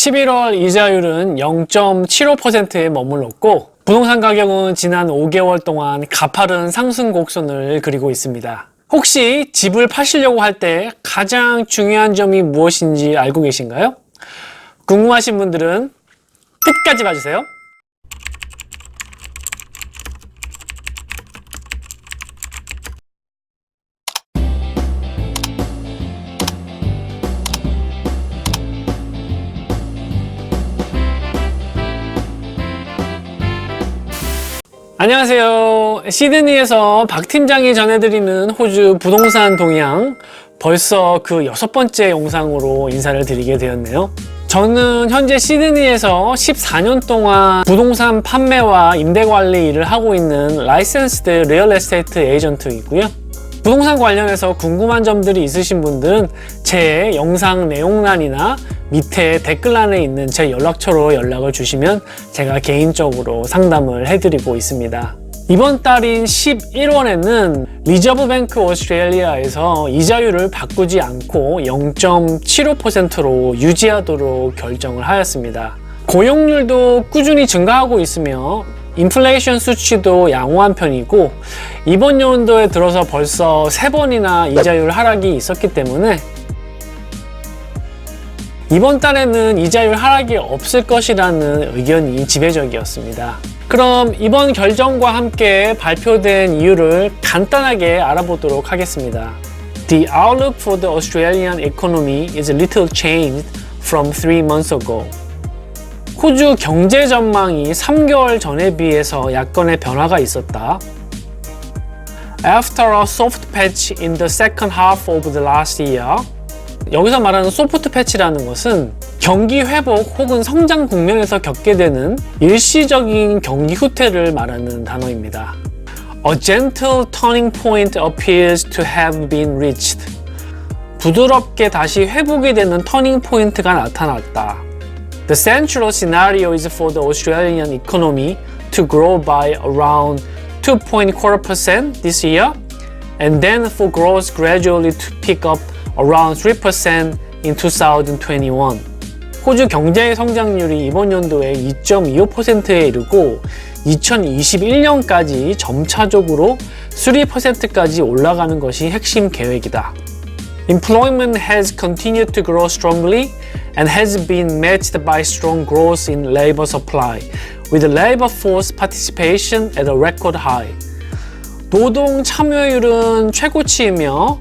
11월 이자율은 0.75%에 머물렀고 부동산 가격은 지난 5개월 동안 가파른 상승 곡선을 그리고 있습니다. 혹시 집을 파시려고 할 때 가장 중요한 점이 무엇인지 알고 계신가요? 궁금하신 분들은 끝까지 봐주세요. 안녕하세요. 시드니에서 박 팀장이 전해드리는 호주 부동산 동향, 벌써 그 6번째 영상으로 인사를 드리게 되었네요. 저는 현재 시드니에서 14년 동안 부동산 판매와 임대관리 일을 하고 있는 라이센스드 리얼 에스테이트 에이전트이고요. 부동산 관련해서 궁금한 점들이 있으신 분들은 제 영상 내용란이나 밑에 댓글란에 있는 제 연락처로 연락을 주시면 제가 개인적으로 상담을 해드리고 있습니다. 이번 달인 11월에는 리저브뱅크 오스트레일리아에서 이자율을 바꾸지 않고 0.75%로 유지하도록 결정을 하였습니다. 고용률도 꾸준히 증가하고 있으며 인플레이션 수치도 양호한 편이고 이번 연도에 들어서 벌써 3번이나 이자율 하락이 있었기 때문에 이번 달에는 이자율 하락이 없을 것이라는 의견이 지배적이었습니다. 그럼 이번 결정과 함께 발표된 이유를 간단하게 알아보도록 하겠습니다. The outlook for the Australian economy is a little changed from 3 months ago. 호주 경제 전망이 3개월 전에 비해서 약간의 변화가 있었다. After a soft patch in the second half of the last year. 여기서 말하는 소프트 패치라는 것은 경기 회복 혹은 성장 국면에서 겪게 되는 일시적인 경기 후퇴를 말하는 단어입니다. A gentle turning point appears to have been reached. 부드럽게 다시 회복이 되는 터닝 포인트가 나타났다. The central scenario is for the Australian economy to grow by around 2.25% this year, and then for growth gradually to pick up around 3% in 2021. 호주 경제 성장률이 이번 연도에 2.25%에 이르고 2021년까지 점차적으로 3%까지 올라가는 것이 핵심 계획이다. Employment has continued to grow strongly and has been matched by strong growth in labor supply, with labor force participation at a record high. 노동 참여율은 최고치이며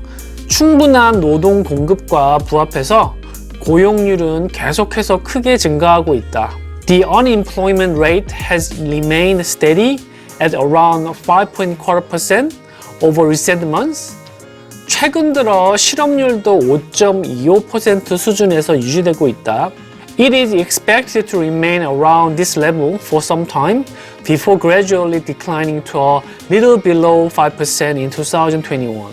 충분한 노동 공급과 부합해서 고용률은 계속해서 크게 증가하고 있다. The unemployment rate has remained steady at around 5.25% over recent months. 최근 들어 실업률도 5.25% 수준에서 유지되고 있다. It is expected to remain around this level for some time before gradually declining to a little below 5% in 2021.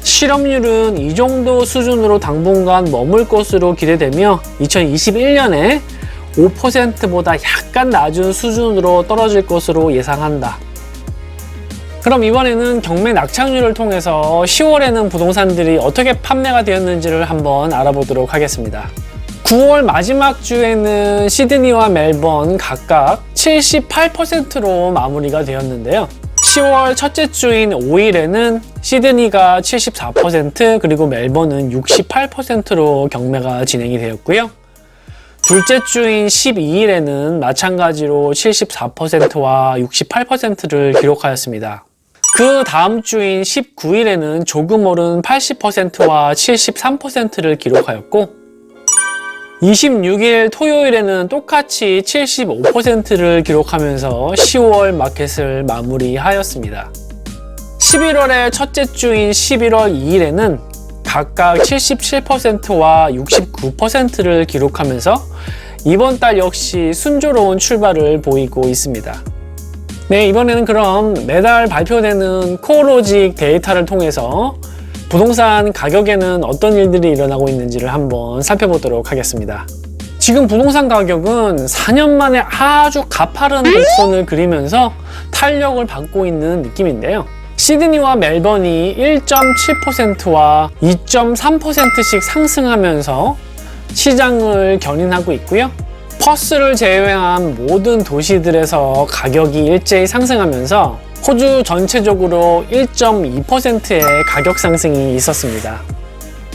실업률은 이 정도 수준으로 당분간 머물 것으로 기대되며 2021년에 5%보다 약간 낮은 수준으로 떨어질 것으로 예상한다. 그럼 이번에는 경매 낙찰률을 통해서 10월에는 부동산들이 어떻게 판매가 되었는지를 한번 알아보도록 하겠습니다. 9월 마지막 주에는 시드니와 멜번 각각 78%로 마무리가 되었는데요. 10월 첫째 주인 5일에는 시드니가 74% 그리고 멜번은 68%로 경매가 진행이 되었고요. 둘째 주인 12일에는 마찬가지로 74%와 68%를 기록하였습니다. 그 다음 주인 19일에는 조금 오른 80%와 73%를 기록하였고 26일 토요일에는 똑같이 75%를 기록하면서 10월 마켓을 마무리하였습니다. 11월의 첫째 주인 11월 2일에는 각각 77%와 69%를 기록하면서 이번 달 역시 순조로운 출발을 보이고 있습니다. 네, 이번에는 그럼 매달 발표되는 코어로직 데이터를 통해서 부동산 가격에는 어떤 일들이 일어나고 있는지를 한번 살펴보도록 하겠습니다. 지금 부동산 가격은 4년 만에 아주 가파른 곡선을 그리면서 탄력을 받고 있는 느낌인데요. 시드니와 멜번이 1.7%와 2.3%씩 상승하면서 시장을 견인하고 있고요. 퍼스를 제외한 모든 도시들에서 가격이 일제히 상승하면서 호주 전체적으로 1.2%의 가격 상승이 있었습니다.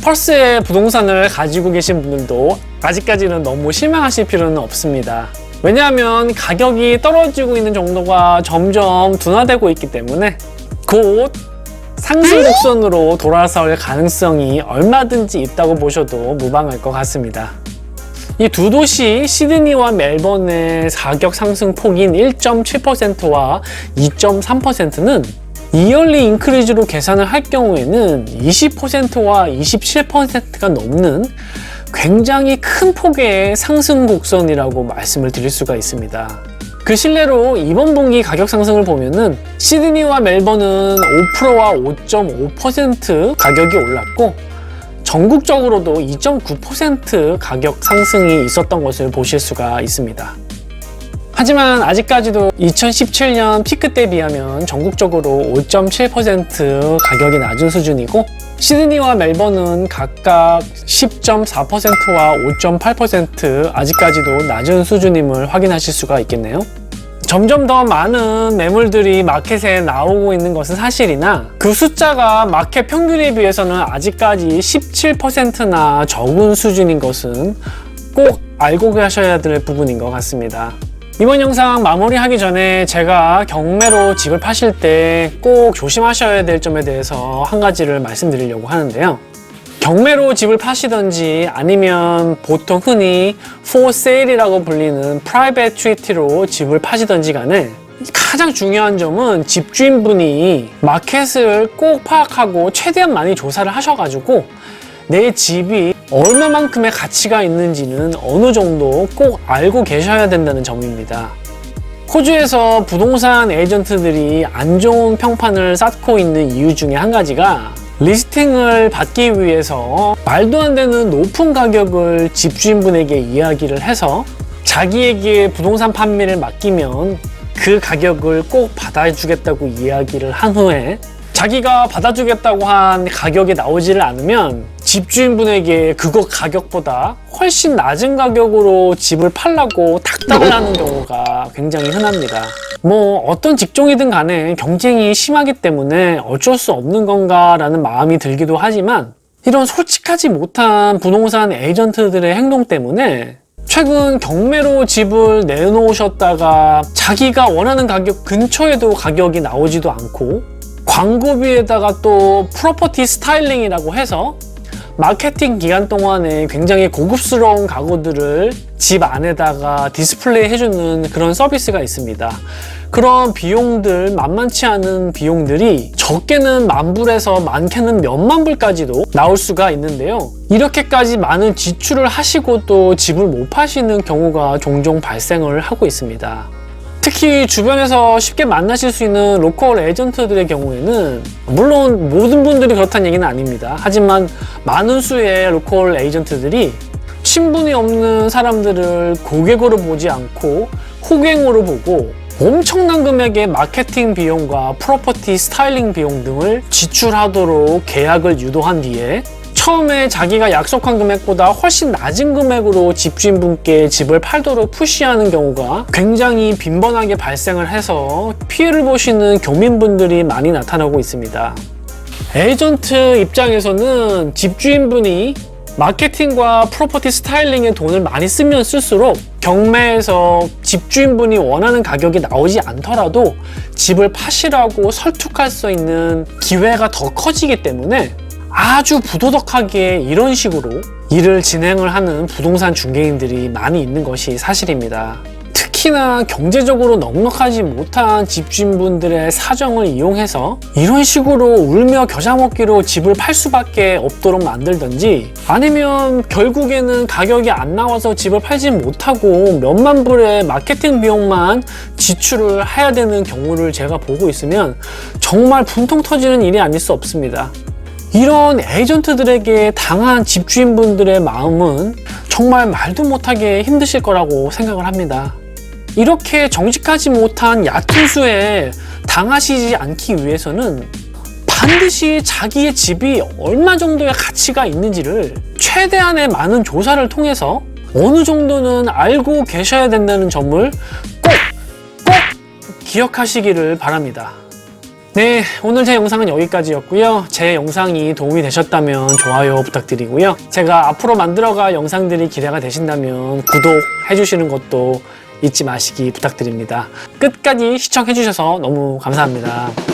퍼스의 부동산을 가지고 계신 분들도 아직까지는 너무 실망하실 필요는 없습니다. 왜냐하면 가격이 떨어지고 있는 정도가 점점 둔화되고 있기 때문에 곧 상승 곡선으로 돌아설 가능성이 얼마든지 있다고 보셔도 무방할 것 같습니다. 이 두 도시 시드니와 멜번의 가격 상승 폭인 1.7%와 2.3%는 이얼리 인크리즈로 계산을 할 경우에는 20%와 27%가 넘는 굉장히 큰 폭의 상승 곡선이라고 말씀을 드릴 수가 있습니다. 그 실례로 이번 분기 가격 상승을 보면은 시드니와 멜번은 5%와 5.5% 가격이 올랐고 전국적으로도 2.9% 가격 상승이 있었던 것을 보실 수가 있습니다. 하지만 아직까지도 2017년 피크 때 비하면 전국적으로 5.7% 가격이 낮은 수준이고 시드니와 멜번은 각각 10.4%와 5.8% 아직까지도 낮은 수준임을 확인하실 수가 있겠네요. 점점 더 많은 매물들이 마켓에 나오고 있는 것은 사실이나 그 숫자가 마켓 평균에 비해서는 아직까지 17%나 적은 수준인 것은 꼭 알고 가셔야 될 부분인 것 같습니다. 이번 영상 마무리하기 전에 제가 경매로 집을 파실 때 꼭 조심하셔야 될 점에 대해서 한 가지를 말씀드리려고 하는데요. 경매로 집을 파시던지 아니면 보통 흔히 for sale이라고 불리는 private treaty로 집을 파시던지 간에 가장 중요한 점은 집주인분이 마켓을 꼭 파악하고 최대한 많이 조사를 하셔가지고 내 집이 얼마만큼의 가치가 있는지는 어느 정도 꼭 알고 계셔야 된다는 점입니다. 호주에서 부동산 에이전트들이 안 좋은 평판을 쌓고 있는 이유 중에 한 가지가 리스팅을 받기 위해서 말도 안 되는 높은 가격을 집주인분에게 이야기를 해서 자기에게 부동산 판매를 맡기면 그 가격을 꼭 받아주겠다고 이야기를 한 후에 자기가 받아주겠다고 한 가격이 나오지를 않으면 집주인분에게 그거 가격보다 훨씬 낮은 가격으로 집을 팔라고 탁당을 하는 경우가 굉장히 흔합니다. 뭐 어떤 직종이든 간에 경쟁이 심하기 때문에 어쩔 수 없는 건가 라는 마음이 들기도 하지만 이런 솔직하지 못한 부동산 에이전트들의 행동 때문에 최근 경매로 집을 내놓으셨다가 자기가 원하는 가격 근처에도 가격이 나오지도 않고 광고비에다가 또 프로퍼티 스타일링이라고 해서 마케팅 기간 동안에 굉장히 고급스러운 가구들을 집 안에다가 디스플레이 해주는 그런 서비스가 있습니다. 그런 비용들, 만만치 않은 비용들이 적게는 만불에서 많게는 몇만 불까지도 나올 수가 있는데요. 이렇게까지 많은 지출을 하시고도 집을 못 파시는 경우가 종종 발생을 하고 있습니다. 특히 주변에서 쉽게 만나실 수 있는 로컬 에이전트들의 경우에는 물론 모든 분들이 그렇다는 얘기는 아닙니다. 하지만 많은 수의 로컬 에이전트들이 친분이 없는 사람들을 고객으로 보지 않고 호갱으로 보고 엄청난 금액의 마케팅 비용과 프로퍼티 스타일링 비용 등을 지출하도록 계약을 유도한 뒤에 처음에 자기가 약속한 금액보다 훨씬 낮은 금액으로 집주인분께 집을 팔도록 푸시하는 경우가 굉장히 빈번하게 발생을 해서 피해를 보시는 교민분들이 많이 나타나고 있습니다. 에이전트 입장에서는 집주인분이 마케팅과 프로퍼티 스타일링에 돈을 많이 쓰면 쓸수록 경매에서 집주인분이 원하는 가격이 나오지 않더라도 집을 파시라고 설득할 수 있는 기회가 더 커지기 때문에 아주 부도덕하게 이런 식으로 일을 진행을 하는 부동산 중개인들이 많이 있는 것이 사실입니다. 특히나 경제적으로 넉넉하지 못한 집주인분들의 사정을 이용해서 이런 식으로 울며 겨자 먹기로 집을 팔 수밖에 없도록 만들든지 아니면 결국에는 가격이 안 나와서 집을 팔지 못하고 몇만 불의 마케팅 비용만 지출을 해야 되는 경우를 제가 보고 있으면 정말 분통 터지는 일이 아닐 수 없습니다. 이런 에이전트들에게 당한 집주인분들의 마음은 정말 말도 못하게 힘드실 거라고 생각을 합니다. 이렇게 정직하지 못한 얕은 수에 당하시지 않기 위해서는 반드시 자기의 집이 얼마 정도의 가치가 있는지를 최대한의 많은 조사를 통해서 어느 정도는 알고 계셔야 된다는 점을 꼭 기억하시기를 바랍니다. 네, 오늘 제 영상은 여기까지였고요. 제 영상이 도움이 되셨다면 좋아요 부탁드리고요. 제가 앞으로 만들어갈 영상들이 기대가 되신다면 구독해주시는 것도 잊지 마시기 부탁드립니다. 끝까지 시청해주셔서 너무 감사합니다.